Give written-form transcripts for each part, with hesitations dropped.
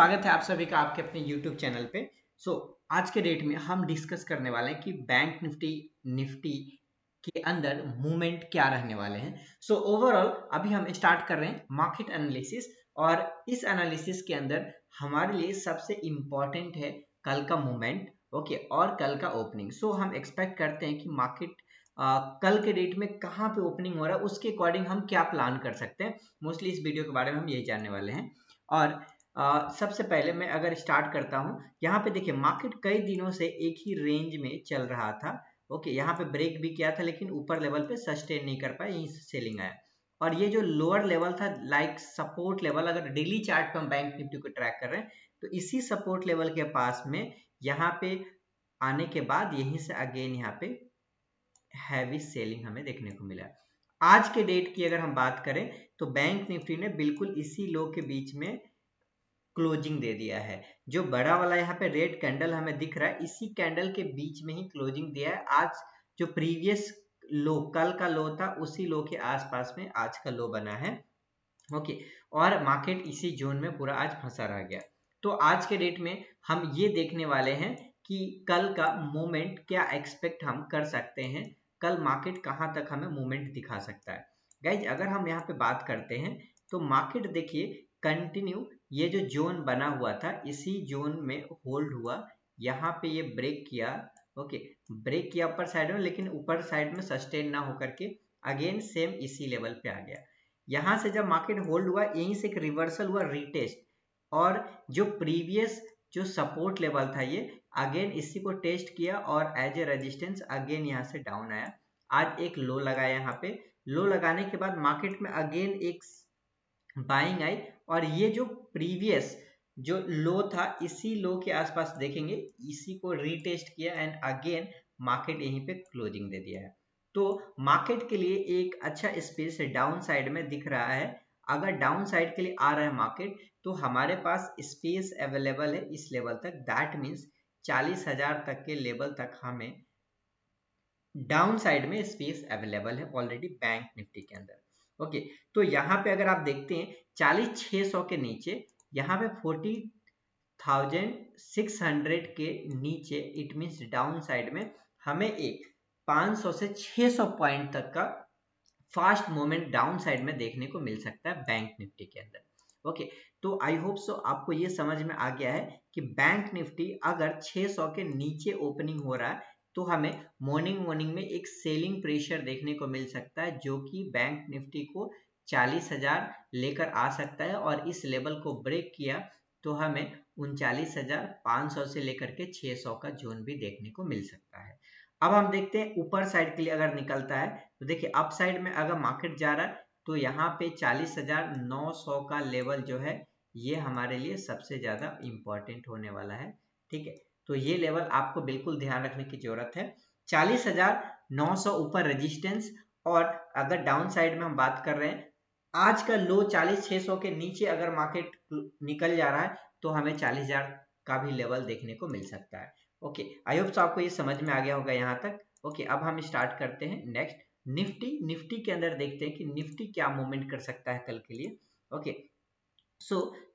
स्वागत है आप सभी का आपके अपने YouTube चैनल पे। आज के डेट में हम डिस्कस करने वाले हैं कि बैंक निफ्टी के अंदर मूवमेंट क्या रहने वाले हैं। ओवरऑल अभी हम स्टार्ट कर रहे हैं मार्केट एनालिसिस, और इस एनालिसिस के अंदर हमारे लिए सबसे इम्पोर्टेंट है कल का मूवमेंट, ओके, और कल का ओपनिंग। हम एक्सपेक्ट करते हैं कि मार्केट कल के डेट में कहाँ पे ओपनिंग हो रहा है, उसके अकॉर्डिंग हम क्या प्लान कर सकते हैं। मोस्टली इस वीडियो के बारे में हम यही जानने वाले हैं। और सबसे पहले मैं अगर स्टार्ट करता हूं, यहाँ पे देखिए मार्केट कई दिनों से एक ही रेंज में चल रहा था। ओके, यहाँ पे ब्रेक भी किया था लेकिन ऊपर लेवल पे सस्टेन नहीं कर पाया, यहीं से सेलिंग आया। और ये जो लोअर लेवल था लाइक सपोर्ट लेवल, अगर डेली चार्ट पे हम बैंक निफ्टी को ट्रैक कर रहे हैं तो इसी सपोर्ट लेवल के पास में यहाँ पे आने के बाद यहीं से अगेन यहाँ पे हैवी सेलिंग हमें देखने को मिला। आज के डेट की अगर हम बात करें तो बैंक निफ्टी ने बिल्कुल इसी लो के बीच में क्लोजिंग दे दिया है। जो बड़ा वाला यहाँ पे रेड कैंडल हमें दिख रहा है, इसी कैंडल के बीच में ही क्लोजिंग दिया है। आज जो प्रीवियस लो, कल का लो था, उसी लो के आसपास में आज का लो बना है। ओके, और मार्केट इसी जोन में पूरा आज फंसा रह गया। तो आज के डेट में हम ये देखने वाले हैं कि कल का मूवमेंट क्या एक्सपेक्ट हम कर सकते हैं, कल मार्केट कहाँ तक हमें मूवमेंट दिखा सकता है। गाइज अगर हम यहाँ पे बात करते हैं तो मार्केट देखिए कंटिन्यू ये जो जोन बना हुआ था इसी जोन में होल्ड हुआ, यहाँ पे ये ब्रेक किया। ओके, ब्रेक किया ऊपर साइड में, लेकिन ऊपर साइड में सस्टेन ना होकर के अगेन सेम इसी लेवल पे आ गया। यहाँ से जब मार्केट होल्ड हुआ, यहीं से एक रिवर्सल हुआ, रीटेस्ट, और जो प्रीवियस जो सपोर्ट लेवल था ये अगेन इसी को टेस्ट किया और एज ए रेजिस्टेंस अगेन यहाँ से डाउन आया। आज एक लो लगाया, यहाँ पे लो लगाने के बाद मार्केट में अगेन एक बाइंग आई, और ये जो प्रीवियस जो लो था इसी लो के आसपास देखेंगे, इसी को रीटेस्ट किया एंड अगेन मार्केट यहीं पे क्लोजिंग दे दिया है। तो मार्केट के लिए एक अच्छा स्पेस डाउन साइड में दिख रहा है। अगर डाउन साइड के लिए आ रहा है मार्केट तो हमारे पास स्पेस अवेलेबल है इस लेवल तक, दैट मीन्स 40,000 तक के लेवल तक हमें डाउन साइड में स्पेस अवेलेबल है ऑलरेडी बैंक निफ्टी के अंदर। ओके, तो यहाँ पे अगर आप देखते हैं 40,600 के नीचे, यहाँ पे 40,600 के नीचे, इट मीन्स डाउन साइड में हमें एक 500 से 600 पॉइंट तक का फास्ट मूवमेंट डाउन साइड में देखने को मिल सकता है बैंक निफ्टी के अंदर। ओके, तो आई होप सो आपको ये समझ में आ गया है कि बैंक निफ्टी अगर 600 के नीचे ओपनिंग हो रहा है तो हमें मॉर्निंग में एक सेलिंग प्रेशर देखने को मिल सकता है, जो कि बैंक निफ्टी को 40,000 लेकर आ सकता है, और इस लेवल को ब्रेक किया तो हमें 39,500 से लेकर के 600 का जोन भी देखने को मिल सकता है। अब हम देखते हैं ऊपर साइड के लिए अगर निकलता है तो देखिए अप साइड में अगर मार्केट जा रहा है तो यहाँ पे 40,900 का लेवल जो है ये हमारे लिए सबसे ज्यादा इंपॉर्टेंट होने वाला है। ठीक है, तो ये लेवल आपको बिल्कुल ध्यान रखने की जरूरत है। 40,900 ऊपर रेजिस्टेंस, और अगर डाउन साइड में हम बात कर रहे हैं, आज का लो 40,600 के नीचे अगर मार्केट निकल जा रहा है तो हमें 40,000 का भी लेवल देखने को मिल सकता है। ओके, आई होप सो आपको ये समझ में आ गया होगा यहाँ तक। ओके, अब हम स्टार्ट करते हैं नेक्स्ट निफ्टी के अंदर देखते हैं कि निफ्टी क्या मूवमेंट कर सकता है कल के लिए। ओके,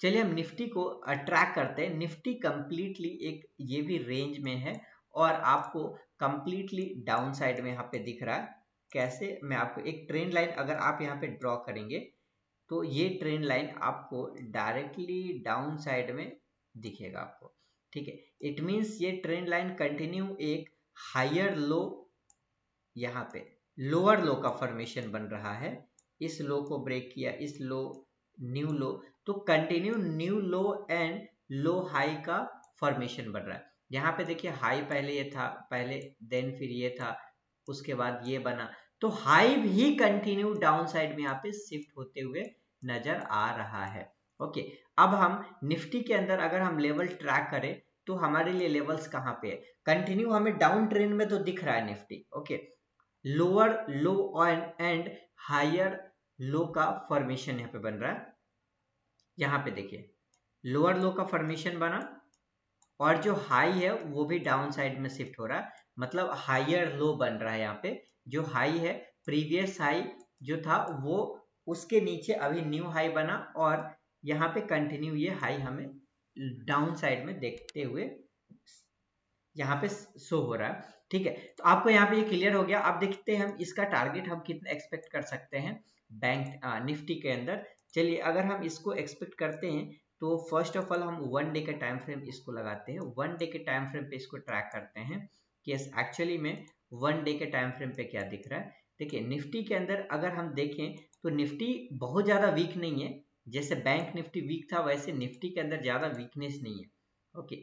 चलिए हम निफ्टी को ट्रैक करते हैं। निफ्टी कंप्लीटली एक ये भी रेंज में है और आपको कंप्लीटली डाउन साइड में यहाँ पे दिख रहा है। कैसे, मैं आपको एक ट्रेंड लाइन अगर आप यहाँ पे ड्रॉ करेंगे तो ये ट्रेंड लाइन आपको डायरेक्टली डाउन साइड में दिखेगा आपको। ठीक है, इट मींस ये ट्रेंड लाइन कंटिन्यू एक हायर लो, यहाँ पे लोअर लो का फॉर्मेशन बन रहा है। इस लो को ब्रेक किया, इस लो, न्यू लो, तो continue new low and low high का फॉर्मेशन बन रहा है। यहाँ पे देखिए हाई पहले ये था, पहले देन फिर ये था, उसके बाद ये बना, तो हाई भी कंटिन्यू डाउन साइड में यहाँ पे शिफ्ट होते हुए नजर आ रहा है। ओके, अब हम निफ्टी के अंदर अगर हम लेवल ट्रैक करें तो हमारे लिए लेवल्स कहाँ पे है, कंटिन्यू हमें डाउन ट्रेंड में तो दिख रहा है Nifty. Okay, lower low and higher low का फॉर्मेशन यहाँ पे बन रहा है। यहाँ पे देखिए लोअर लो का फॉर्मेशन बना और जो हाई है वो भी डाउन साइड में शिफ्ट हो रहा है, मतलब हायर लो बन रहा है। यहाँ पे जो हाई है, प्रीवियस हाई जो था वो उसके नीचे अभी न्यू हाई बना, और यहाँ पे कंटिन्यू ये हाई हमें डाउन साइड में देखते हुए यहाँ पे शो हो रहा है। ठीक है, तो आपको यहाँ पे ये क्लियर हो गया। अब देखते हैं हम इसका टारगेट हम कितना एक्सपेक्ट कर सकते हैं बैंक निफ्टी के अंदर। चलिए, अगर हम इसको एक्सपेक्ट करते हैं तो फर्स्ट ऑफ ऑल हम 1 डे का टाइम फ्रेम इसको लगाते हैं। 1 डे के टाइम फ्रेम पे इसको ट्रैक करते हैं कि एक्चुअली में 1 डे के टाइम फ्रेम पे क्या दिख रहा है। देखिए, निफ्टी के अंदर अगर हम देखें तो निफ्टी बहुत ज्यादा वीक नहीं है। जैसे बैंक निफ्टी वीक था वैसे निफ्टी के अंदर ज्यादा वीकनेस नहीं है। ओके,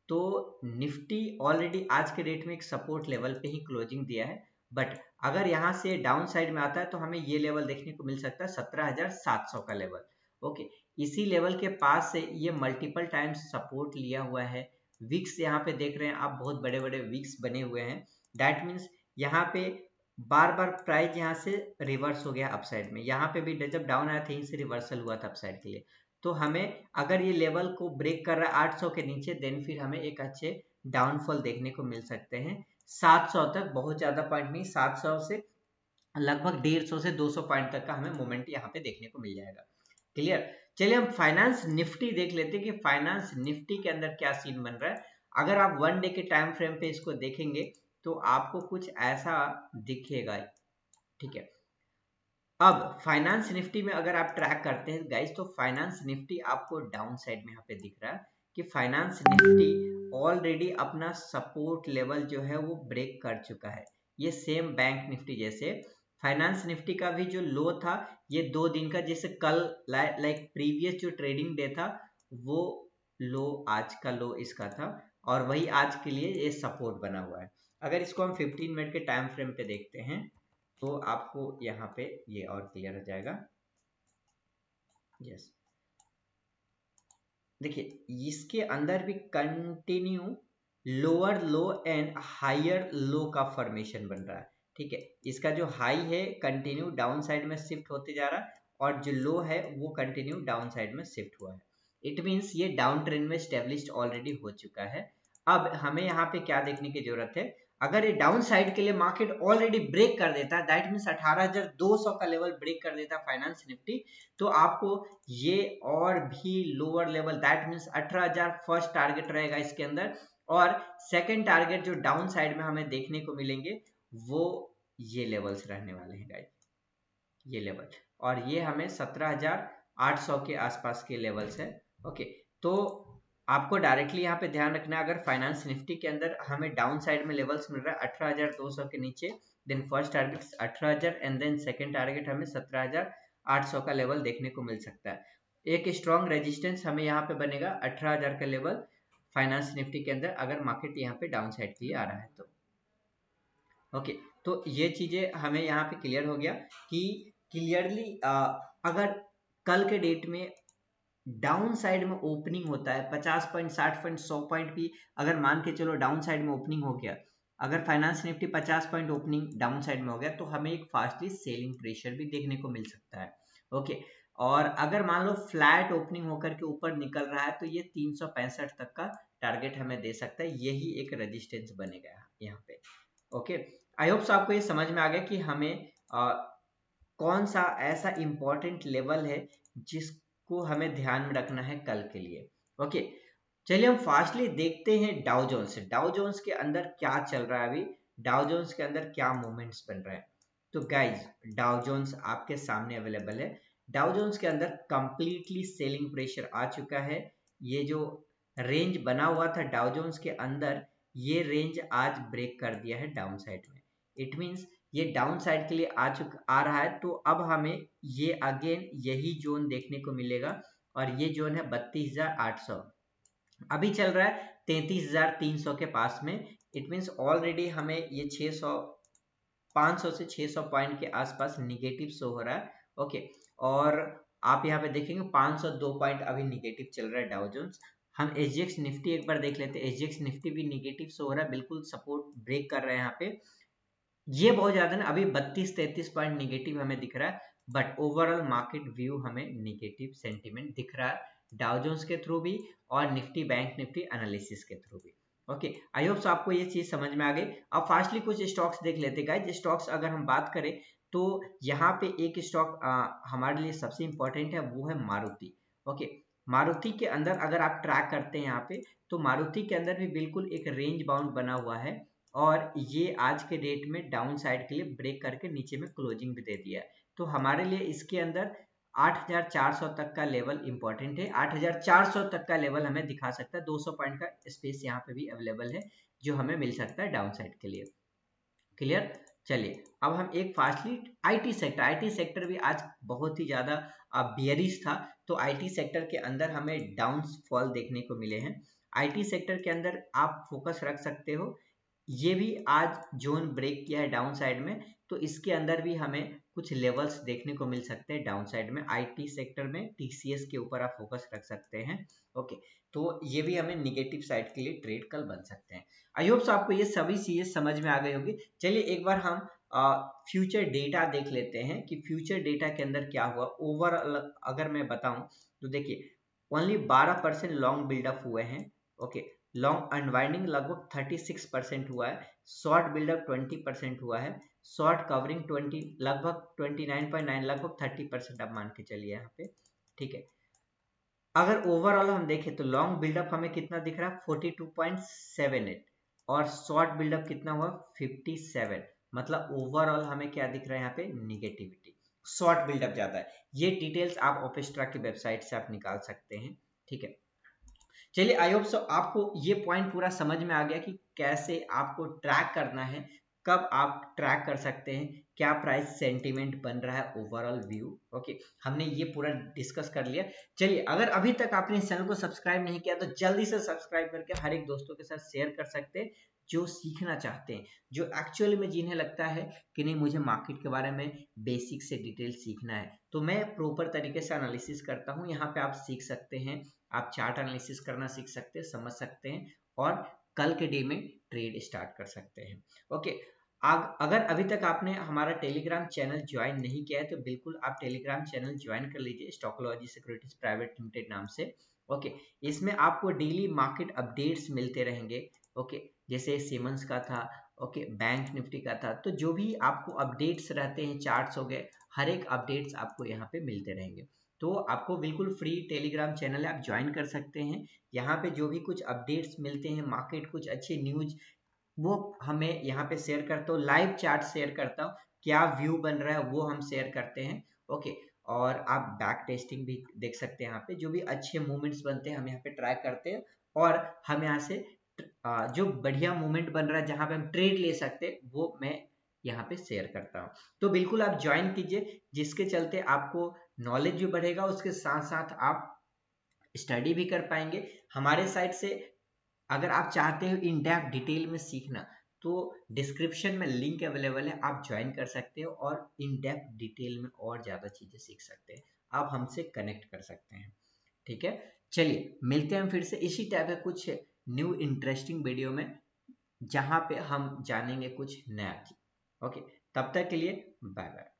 तो निफ्टी ऑलरेडी आज के डेट में एक सपोर्ट लेवल पे ही क्लोजिंग दिया है, बट अगर यहाँ से डाउन साइड में आता है तो हमें ये लेवल देखने को मिल सकता है 17,700 का लेवल। ओके, इसी लेवल के पास से ये मल्टीपल टाइम्स सपोर्ट लिया हुआ है। विक्स यहाँ पे देख रहे हैं आप, बहुत बड़े बड़े विक्स बने हुए हैं। दैट मीन्स यहाँ पे बार बार प्राइस यहाँ से रिवर्स हो गया अपसाइड में। यहाँ पे भी जब डाउन आया था यहीं से रिवर्सल हुआ था अपसाइड के लिए। तो हमें अगर ये लेवल को ब्रेक कर रहा है 800 के नीचे, देन फिर हमें एक अच्छे डाउनफॉल देखने को मिल सकते हैं 700 तक। बहुत ज्यादा पॉइंट नहीं, 700 से लगभग 150 से 200 पॉइंट तक का हमें मोमेंट यहाँ पे देखने को मिल जाएगा। क्लियर। चलिए हम फाइनेंस निफ्टी देख लेते हैं कि फाइनेंस निफ्टी के अंदर क्या सीन बन रहा है। अगर आप 1 डे के टाइम फ्रेम पे इसको देखेंगे तो आपको कुछ ऐसा दिखेगा। ठीक है, अब फाइनेंस निफ्टी में अगर आप ट्रैक करते हैं गाइस, तो फाइनेंस निफ्टी आपको डाउन साइड में यहाँ पे दिख रहा है कि फाइनेंस निफ्टी ऑलरेडी अपना सपोर्ट लेवल जो है वो ब्रेक कर चुका है। ये सेम बैंक निफ्टी जैसे फाइनेंस निफ्टी का भी जो लो था ये 2 दिन का, जैसे कल लाइक प्रीवियस जो ट्रेडिंग डे था वो लो आज का लो इसका था, और वही आज के लिए ये सपोर्ट बना हुआ है। अगर इसको हम 15 मिनट के टाइम फ्रेम पे देखते हैं तो आपको यहाँ पे ये और क्लियर हो जाएगा। यस, देखिए इसके अंदर भी continue lower low and higher low का फॉर्मेशन बन रहा है। ठीक है, इसका जो हाई है कंटिन्यू डाउन साइड में शिफ्ट होते जा रहा है, और जो लो है वो कंटिन्यू डाउन साइड में शिफ्ट हुआ है। इट मीन्स ये डाउन ट्रेंड में स्टेब्लिश्ड ऑलरेडी हो चुका है। अब हमें यहाँ पे क्या देखने की जरूरत है, अगर ये डाउन साइड के लिए मार्केट ऑलरेडी ब्रेक कर देता है, दैट मीन्स 18,200 का लेवल ब्रेक कर देता है फाइनेंस निफ्टी, तो आपको ये और भी lower level that means 18,000 first target रहेगा इसके अंदर, और सेकंड टारगेट जो डाउन साइड में हमें देखने को मिलेंगे वो ये लेवल्स रहने वाले हैं गाइस, ये लेवल, और ये हमें 17,800 के आसपास के लेवल्स है। ओके, तो आपको डायरेक्टली यहाँ पे ध्यान रखना है, अगर फाइनेंस निफ्टी के अंदर हमें डाउन साइड में लेवल्स मिल रहा है 18,200 के नीचे, then first target 18,000 and then second target हमें 17,800 का लेवल देखने को मिल सकता है। एक स्ट्रॉन्ग रेजिस्टेंस हमें यहाँ पे बनेगा 18,000 का लेवल फाइनेंस निफ्टी के अंदर, अगर मार्केट यहाँ पे डाउन साइड के लिए आ रहा है तो। ओके, तो ये चीजें हमें यहाँ पे क्लियर हो गया कि क्लियरली अगर कल के डेट में डाउन साइड में ओपनिंग होता है 50 पॉइंट 60 पॉइंट 100 पॉइंट भी अगर मान के चलो डाउन साइड में ओपनिंग हो गया, अगर finance Nifty 50 point opening down side में हो गया तो हमें एक फास्टली सेलिंग प्रेशर भी देखने को मिल सकता है। ओके, और अगर मान लो फ्लैट ओपनिंग होकर के ऊपर निकल रहा है तो ये 365 तक का टारगेट हमें दे सकता है, यही एक रेजिस्टेंस बनेगा यहाँ पे। ओके, आई होप आपको ये समझ में आ गया कि हमें कौन सा ऐसा इंपॉर्टेंट लेवल है जिसको हमें ध्यान में रखना है कल के लिए। ओके, चलिए हम फास्टली देखते हैं डाउ जोन्स। डाउ जोन्स के अंदर क्या चल रहा है, अभी डाउ जोन्स के अंदर क्या मूवमेंट्स बन रहे हैं। तो गाइज डाउ जोन्स आपके सामने अवेलेबल है। डाउ जोन्स के अंदर कंप्लीटली सेलिंग प्रेशर आ चुका है। ये जो रेंज बना हुआ था डाउ जोन्स के अंदर, ये रेंज आज ब्रेक कर दिया है डाउन साइड में। इट मीन्स ये डाउन साइड के लिए आ रहा है, तो अब हमें ये अगेन यही जोन देखने को मिलेगा, और ये जोन है 32,800, अभी चल रहा है 33,300 के पास में। इट मीन्स ऑलरेडी हमें ये 500 से 600 पॉइंट के आसपास निगेटिव शो हो रहा है। ओके, और आप यहाँ पे देखेंगे 502 पॉइंट अभी निगेटिव चल रहा है डाउ जोन्स। हम एसजीएक्स निफ्टी एक बार देख लेते हैं। एसजीएक्स निफ्टी भी निगेटिव शो हो रहा है, बिल्कुल सपोर्ट ब्रेक कर रहे हैं यहाँ पे। ये बहुत ज्यादा ना, अभी 32-33 पॉइंट निगेटिव हमें दिख रहा है, बट ओवरऑल मार्केट व्यू हमें निगेटिव सेंटीमेंट दिख रहा है डाउ जोन्स के थ्रू भी और निफ्टी बैंक निफ्टी एनालिसिस के थ्रू भी। ओके, आई होप आपको ये चीज समझ में आ गई। अब फास्टली कुछ स्टॉक्स देख लेते हैं गाइस। स्टॉक्स अगर हम बात करें तो यहाँ पे एक स्टॉक हमारे लिए सबसे इंपॉर्टेंट है, वो है मारुति। ओके, मारुति के अंदर अगर आप ट्रैक करते हैं यहाँ पे, तो मारुति के अंदर भी बिल्कुल एक रेंज बाउंड बना हुआ है और ये आज के डेट में डाउन साइड के लिए ब्रेक करके नीचे में क्लोजिंग भी दे दिया है। तो हमारे लिए इसके अंदर 8400 तक का लेवल इंपॉर्टेंट है। 8400 तक का लेवल हमें दिखा सकता है। 200 पॉइंट का स्पेस यहाँ पे भी अवेलेबल है जो हमें मिल सकता है डाउन साइड के लिए। क्लियर? चलिए अब हम एक फास्टली आईटी सेक्टर भी आज बहुत ही ज्यादा बियरिश था, तो आईटी सेक्टर के अंदर हमें डाउन फॉल देखने को मिले हैं। आईटी सेक्टर के अंदर आप फोकस रख सकते हो, ये भी आज जोन ब्रेक किया है डाउन साइड में, तो इसके अंदर भी हमें कुछ लेवल्स देखने को मिल सकते हैं डाउन साइड में। आईटी सेक्टर में टीसीएस के ऊपर आप फोकस रख सकते हैं। ओके, तो ये भी हमें निगेटिव साइड के लिए ट्रेड कल बन सकते हैं। आई होप आपको ये सभी चीजें समझ में आ गई होगी। चलिए एक बार हम फ्यूचर डेटा देख लेते हैं कि फ्यूचर डेटा के अंदर क्या हुआ। ओवरऑल अगर मैं बताऊं तो देखिए ओनली 12% लॉन्ग बिल्डअप हुए हैं। ओके, लॉन्ग अनवाइंडिंग लगभग 36% हुआ है, शॉर्ट बिल्डअप 20% हुआ है, शॉर्ट कवरिंग 20 लगभग 29.9 लगभग 30% आप मान के चलिए यहाँ पे। ठीक है, अगर ओवरऑल हम देखें तो लॉन्ग बिल्डअप हमें कितना दिख रहा है 42.78 और शॉर्ट बिल्डअप कितना हुआ 57, मतलब ओवरऑल हमें क्या दिख रहा है यहाँ पे निगेटिविटी, शॉर्ट बिल्डअप ज्यादा है। ये डिटेल्स आप ओपेस्ट्रा की वेबसाइट से आप निकाल सकते हैं। ठीक है, चलिए आई होप सो आपको ये पॉइंट पूरा समझ में आ गया कि कैसे आपको ट्रैक करना है, कब आप ट्रैक कर सकते हैं, क्या प्राइस सेंटीमेंट बन रहा है, ओवरऑल व्यू। ओके, हमने ये पूरा डिस्कस कर लिया। चलिए अगर अभी तक आपने इस चैनल को सब्सक्राइब नहीं किया तो जल्दी से सब्सक्राइब करके हर एक दोस्तों के साथ शेयर कर सकते हैं जो सीखना चाहते हैं, जो एक्चुअली में जिन्हें लगता है कि नहीं मुझे मार्केट के बारे में बेसिक से डिटेल सीखना है, तो मैं प्रॉपर तरीके से एनालिसिस करता हूँ। यहाँ पे आप सीख सकते हैं, आप चार्ट एनालिसिस करना सीख सकते हैं, समझ सकते हैं और कल के डे में ट्रेड स्टार्ट कर सकते हैं। ओके, अगर अभी तक आपने हमारा टेलीग्राम चैनल ज्वाइन नहीं किया है तो बिल्कुल आप टेलीग्राम चैनल ज्वाइन कर लीजिए, स्टॉकोलॉजी सिक्योरिटीज प्राइवेट लिमिटेड नाम से। ओके, इसमें आपको डेली मार्केट अपडेट्स मिलते रहेंगे। ओके, जैसे सीमेंस का था, ओके बैंक निफ्टी का था, तो जो भी आपको अपडेट्स रहते हैं, चार्ट्स हो गए, हर एक अपडेट्स आपको यहाँ पे मिलते रहेंगे। तो आपको बिल्कुल फ्री टेलीग्राम चैनल है, आप ज्वाइन कर सकते हैं। यहाँ पे जो भी कुछ अपडेट्स मिलते हैं मार्केट, कुछ अच्छे न्यूज, वो हमें यहाँ पे शेयर करता हूँ, लाइव चार्ट शेयर करता हूँ, क्या व्यू बन रहा है वो हम शेयर करते हैं। ओके, और आप बैक टेस्टिंग भी देख सकते हैं, यहाँ पे जो भी अच्छे मूवमेंट्स बनते हैं हम यहाँ पे ट्रैक करते हैं और हम यहाँ से जो बढ़िया मूवमेंट बन रहा है जहाँ पे हम ट्रेड ले सकते हैं वो मैं यहाँ पे शेयर करता हूँ। तो बिल्कुल आप ज्वाइन कीजिए, जिसके चलते आपको नॉलेज भी बढ़ेगा, उसके साथ साथ आप स्टडी भी कर पाएंगे। हमारे साइड से अगर आप चाहते हो इन डेप्थ डिटेल में सीखना तो डिस्क्रिप्शन में लिंक अवेलेबल है, आप ज्वाइन कर सकते हो और इन डेप्थ डिटेल में और ज़्यादा चीज़ें सीख सकते हैं, आप हमसे कनेक्ट कर सकते हैं। ठीक है, चलिए मिलते हैं फिर से इसी टाइप के कुछ न्यू इंटरेस्टिंग वीडियो में जहाँ पे हम जानेंगे कुछ नया चीज। ओके, तब तक के लिए बाय बाय।